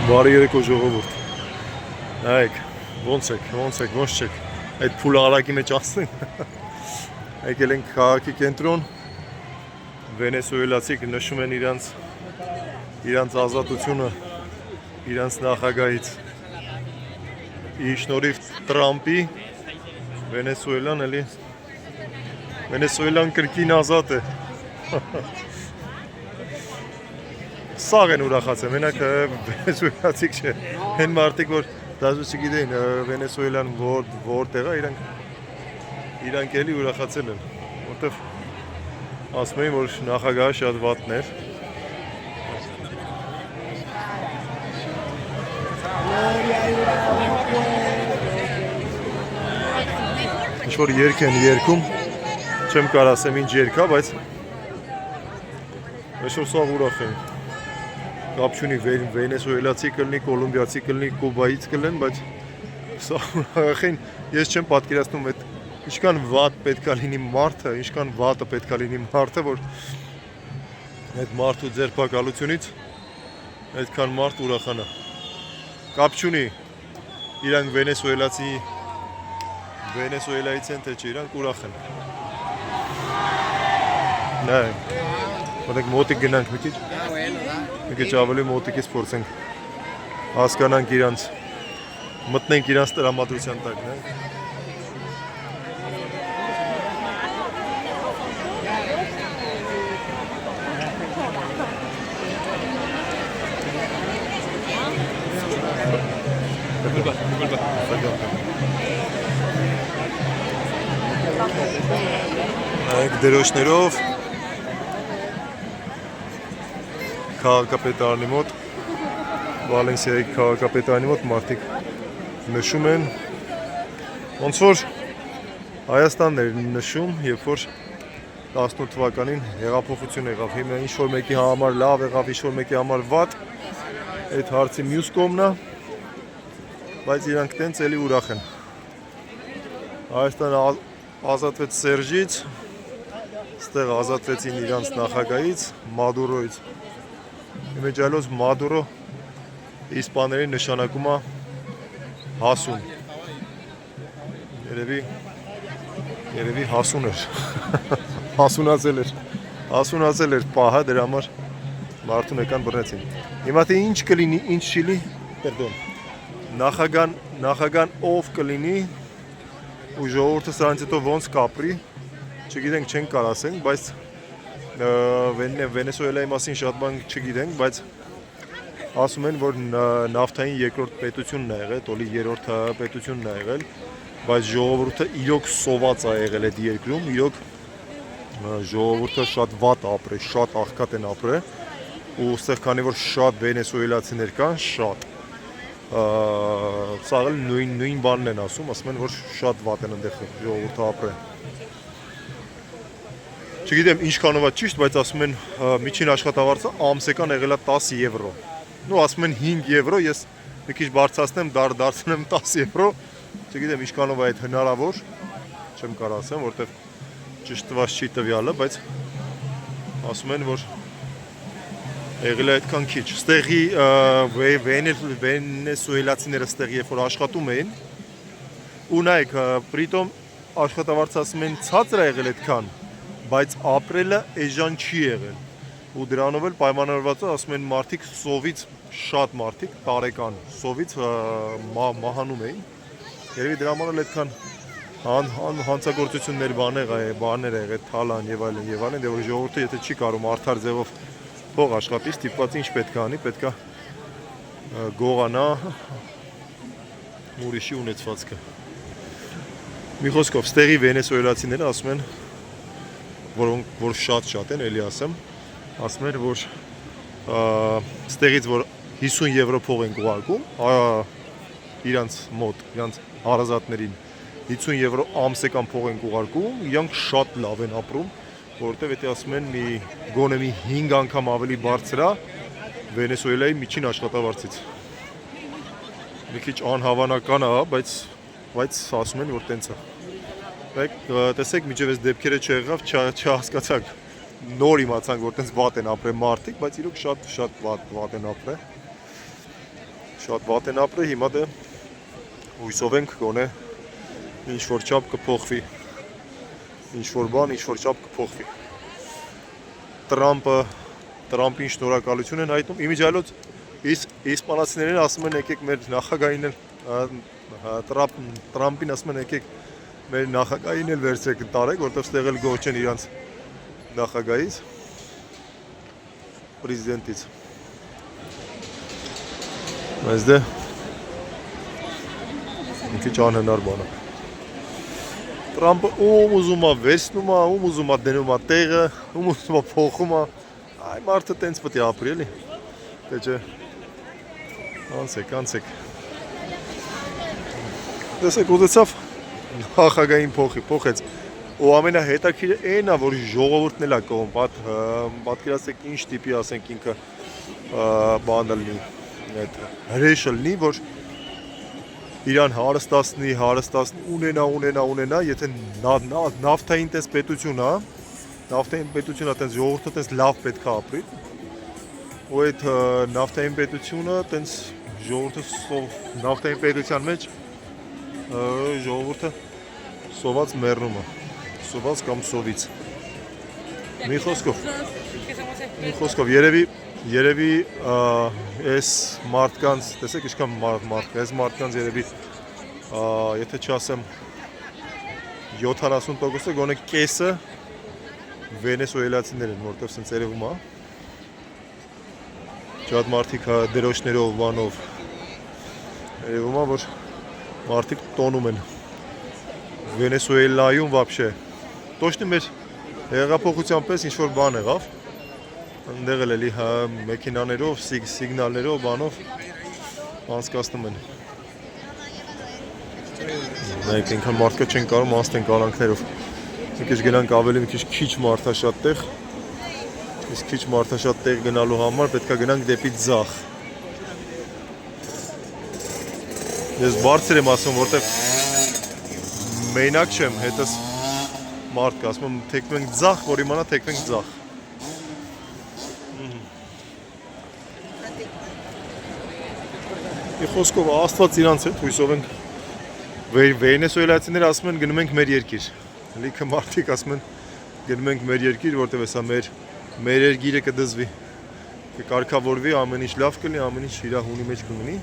Բարի երեկո ժողովուրդ։ Նայեք, ոնց չեք։ Այդ փուլը արագի մեջ ասեն։ Եկել ենք քաղաքի կենտրոն։ Վենեսուելացիք նշում են իրանց ազատությունը իրանց նախագահից։ Ի շնորհիվ Տրամպի Վենեսուելան կրկին ազատ է։ Սաղ են ուրախացել, մենակ վենեսուելացիք չէ, հեն մարդիկ, որ դաժու չգիտեին Վենեսուելան որտեղ է, իրանք էլի ուրախացել են, որտև ասում էին, որ նախագահը շատ վատն էր։ Ինչ-որ երգ են երգում, չեմ կար ասեմ ինչ երգ է, բայց այսօր սաղ ուրախ են։ Կապ չունի վենեսուելացի կլինի, կոլումբիացի կլինի, կուբայից կլինեն, բայց սաղ ուրախ են, ես չեմ պատկերացնում այդ ինչքան վատ պետքա լինի մարդը, ինչքան վատը պետքա լինի մարդը, որ այդ մարդու ձերբակալությունից այդքան մարդ ուրախանա։ Կապ չունի իրանք Վենեսուելայից են, թե չէ, իրանք ուրախ են։ Նայեք, մոտեք մոտիկ գնանք մի քիչ ավելի մոտիկից փորձենք հասկանանք իրանց, մտնենք իրանց տրամադրության տակ, նայեք։ Նայեք դրոշներով քաղաքապետարանի մոտ, Վալենսիայի քաղաքապետարանի մոտ մարդիկ նշում են, ոնց որ Հայաստանն էր նշում, երբ որ 18 թվականին հեղափոխություն եղավ, հիմա ինչ-որ մեկի համար լավ եղավ, ինչ-որ մեկի համար վատ, այդ հարցի մյուս կողմն է, բայց իրանք տենց էլի ուրախ են։ Հայաստանը ազատվեց Սերժից, ստեղ ազատվեցին իրանց նախագահից, Մադուրոից։ Իմեջալոս Մադուրո իսպաների նշանակում է հասուն։ Երևի հասուն էր։ Հասունացել էր պահը, դրա համար մարդուն եկան բռնեցին։ Հիմա թե ինչ կլինի, ինչ չի, պերդոն։ Նախագահան ով կլինի ու ժողովուրդը սրանից հետո ոնց կապրի, չգիտենք, չենք կարող ասենք, բայց Վենեսուելայի մասին շատ բան չգիտենք, բայց ասում են, որ նավթային երկրորդ պետությունն է եղել, տոլի երրորդ պետությունն է եղել, բայց ժողովուրդը իրոք սոված է եղել այդ երկրում, իրոք ժողովուրդը շատ վատ ապրել, շատ աղքատ են ապրել, ու ստեղ քանի որ շատ վենեսուելացիներ կան, շատ սա էլ նույն բանն են ասում են, որ շատ վատ են այնտեղ ժողովուրդը ապրել։ Չգիտեմ ինչքանով է ճիշտ, բայց ասում են միջին աշխատավարձը ամսական եղել է 10 եվրո։ Նու ասում են 5 եվրո, ես մի քիչ բարձրացնեմ, դարձնեմ 10 եվրո։ Չգիտեմ ինչքանով է այդ հնարավոր, չեմ կարող ասեմ, որտեղ ճշտված չի տվյալը, բայց ասում են, որ եղել է այդքան քիչ։ Ստեղի վենեսուելացիները ստեղ երբ որ աշխատում էին, ու նայեք, պրիտոմ աշխատավարձը ասում են ցածր է եղել այդքան, բայց ապրելը էժան չի եղել, ու դրանով էլ պայմանավորված է, ասում են մարդիկ սովից, շատ մարդիկ տարեկան սովից մահանում էին, երևի դրա համար էլ այդքան հանցագործություններ բաներ եղել, թալան եւ այլն, դե որ ժողովուրդը եթե չի կարող արդար ձևով փող աշխատի, ստիպված ինչ պետք է անի, պետք է գողանա ուրիշի ունեցվածքը։ Մի խոսքով, ստեղի վենեսուելացիները ասում են, որ շատ են, էլի ասում են, որ ստեղից, որ 50 եվրո փող են ուղարկում, իրանց մոտ, իրանց հարազատներին 50 եվրո ամսական փող են ուղարկում, իրանք շատ լավ են ապրում, որովհետև եթե ասում են գոնե մի 5 անգամ ավելի բարձր է Վենեսուելայի միջին աշխատավարձից։ Մի քիչ անհավանական է, բայց ասում են, որ տենց է։ Տեսեք, միջև այս դեպքերը չեղավ, չհասկացանք, նոր իմացանք, որ տենց վատ են ապրել մարդիկ, բայց իրոք շատ վատ են ապրել։ Շատ վատ են ապրել, հիմա դե հույսով ենք գոնե ինչ-որ չափ կփոխվի, ինչ-որ բան, ինչ-որ չափ կփոխվի։ Տրամպին շնորհակալություն են հայտնում, իմիջիայլոց իսպանացիներն ասում են եկեք մեր նախագահին էլ Տրամպին ասում են եկեք մեր նախագահին էլ վերցրեք տարեք, որտեղ ստեղ էլ գոհ չեն իրանց նախագահից, պրեզիդենտից։ Բայց դե մի քիչ անհնար բան է։ Տրամպը ում ուզում է վերցնում է, ում ուզում է դնում է տեղը, ում ուզում է փոխում է։ Այ մարդը տենց պետք է ապրի էլի։ Դե չէ։ Անցեք։ Տեսեք ուզեցավ նախագահին փոխեց։ Ու ամենահետաքրքիրը այն է, որ ժողովուրդն էլ է կողմ, պատկերացրեք ինչ տիպի ասենք ինքը բանը լինի, այդ հրեշը լինի, որ իրան հարստացնի, ունենա, եթե նավթային տես պետություն է, տես ժողովուրդը տես լավ պետք է ապրի, ու այդ նավթային պետությունը տես ժողովուրդը նավթային պետության մեջ ժողովուրդը սոված մեռնում է, սոված կամ սովից։ Մի խոսքով երևի այս մարդկանց, տեսեք ինչքան մարդ, այս մարդկանց երևի եթե չասեմ 70%-ը գոնե կեսը վենեսուելացիներ են, որտեղ սենց երևում է շատ մարդիկ դրոշներով, բանով երևում է, որ մարդիկ տոնում են Վենեսուելայում վաբշե տոշնի մեր հեղափոխության պես ինչ-որ բան եղավ Ընդեղ էլ էլի մեքենաներով, սիգնալներով, բանով անցկացնում են։ Նայեք, ինքան մարդկա չեն կարում անցնեն կալանքներով։ Մի քիչ գնանք ավելի մի քիչ մարդաշատ տեղ։ Իսկ քիչ մարդաշատ տեղ գնալու համար պետք է գնանք դեպի ձախ։ Ես բարձր եմ ասում, որտեղ մենակ չեմ, հետս մարդ կա, ասում եմ թեքվենք ձախ, որ իմանա թեքվենք ձախ։ Խոսքով Աստված իրանց հետ հույսով ենք վենեսուելացիները ասում են գնում ենք մեր երկիր։ Լիքը մարդիկ ասում են գնում ենք մեր երկիր, որտեղ հեսա մեր երկիրը կդզվի, կկարգավորվի, ամեն ինչ լավ կլինի, ամեն ինչ իր հունի մեջ կմնի։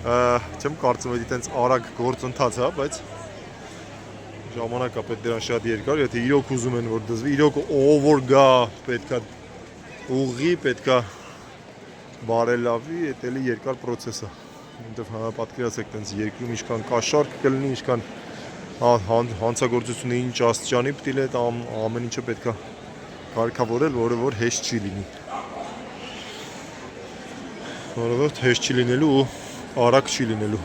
Չեմ կարծում էդի տենց արագ գործընթաց է, բայց ժամանակը պետք դրան շատ երկար, եթե իրոք ուզում են որ դզվի, իրոք ով որ գա պետքա ուղղի, պետքա բարելավի, այդ էլի երկար պրոցես է։ Որտեվ պատկերացեք տենց երկրում ինչքան կաշառք կլինի, ինչքան հանցագործությունը ինչ աստիճանի պետք է այդ ամեն ինչը պետք է կարգավորել, որը որ հեշտ չի լինի։ Որովհետև հեշտ չի լինելու ու արագ չի լինելու։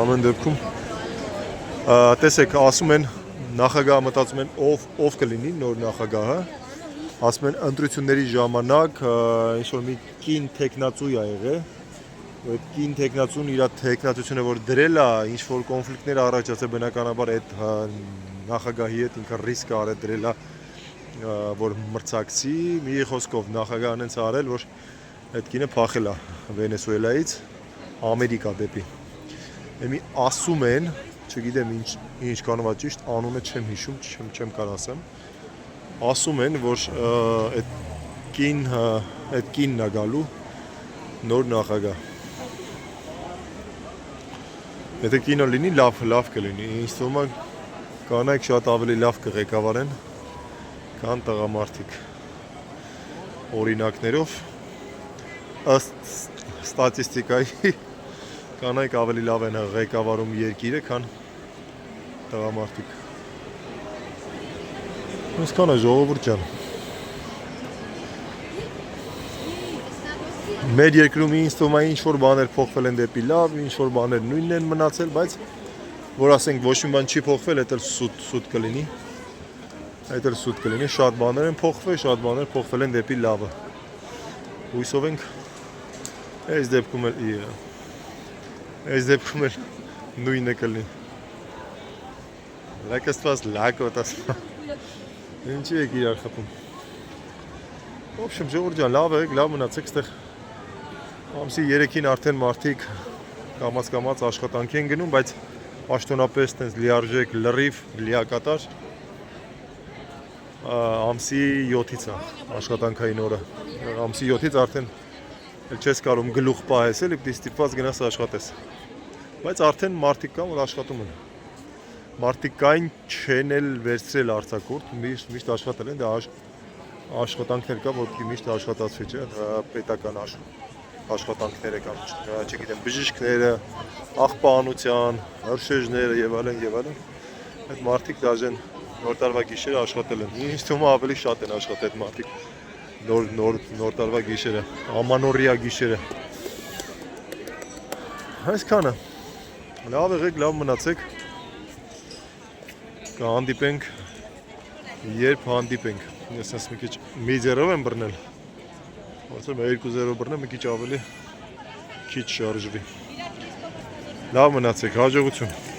Ամեն դեպքում տեսեք, ասում են նախագահը մտածում են ով կլինի նոր նախագահը, ասում են ընտրությունների ժամանակ ինչ-որ մի կին թեկնածու է եղել, այդ կին թեկնածուն իր թեկնածությունը որ դրել է, ինչ-որ կոնֆլիկտներ առաջացել բնականաբար այդ նախագահի հետ ինքը ռիսկ է արել դրել է, որ մրցակցի, մի խոսքով նախագահն են արել, որ այդ կինը փախել է Վենեսուելայից Ամերիկա դեպի։ Էմի ասում են, չգիտեմ ինչ կանոնա ճիշտ, անունը չեմ հիշում, չեմ կարող ասեմ։ Ասում են, որ այդ կինն է գալու նոր նախագահ։ Եթե կինը լինի, լավ կլինի։ Ինձ թվում է կանայք շատ ավելի լավ կղեկավարեն, քան տղամարդիկ։ Օրինակներով ըստ ստատիստիկայի կանայք ավելի լավ են ղեկավարում երկիրը, քան տղամարդիկ։ Այսքան է ժողովուրդ ջան։ Մեր երկրում ինձ թվում է ինչ-որ բաներ փոխվել են դեպի լավ, ինչ-որ բաներ նույնն են մնացել, բայց որ ասենք ոչ մի բան չի փոխվել, դա էլ սուտ կլինի։ Այդ էլ սուտ կլինի, շատ բաներ են փոխվել, շատ բաներ փոխվել են դեպի լավը։ Հույսով ենք այս դեպքում էլ նույնը կլինի։ Լակստված լակոտ ասում։ Ինչի եք իրար խփում։ В общем, ժողովուրդ ջան, լավ եք, լավ մնացեք, այստեղ ամսի 3-ին արդեն մարդիկ կամաց աշխատանքի են գնում, բայց պաշտոնապես տենց լիարժեք, լրիվ, լիակատար ամսի 7-ից է աշխատանքային օրը։ Ամսի 7-ից արդեն չես կարող գլուխ պահես, էլի պիտի ստիպված գնաս աշխատես։ Բայց արդեն մարդիկ կան, որ աշխատում են։ Մարդիկ կային չեն էլ վերցրել արձակուրդ, միշտ աշխատել են, դա աշխատանքներ կա, որ պիտի միշտ աշխատացվի, չէ՞, պետական աշխատանքները կան, չգիտեմ, բժիշկները, աղբանության, հրշեջները եւ այլն եւ այլն։ Այդ մարդիկ դաժան նոր տարվա գիշերը աշխատել են։ Ինձ թվում է ավելի շատ են աշխատել այդ մարդիկ նոր տարվա գիշերը, ամանորյա գիշերը։ Այսքանը։ Լավ եղեք, լավ մնացեք։ Կհանդիպենք, երբ հանդիպենք։ Ես ասես մի քիչ մեջերով եմ բռնել։ Ոնց-որ 2-0 բռնեմ, մի քիչ ավելի քիչ շարժվի։ Լավ մնացեք, հաջողություն։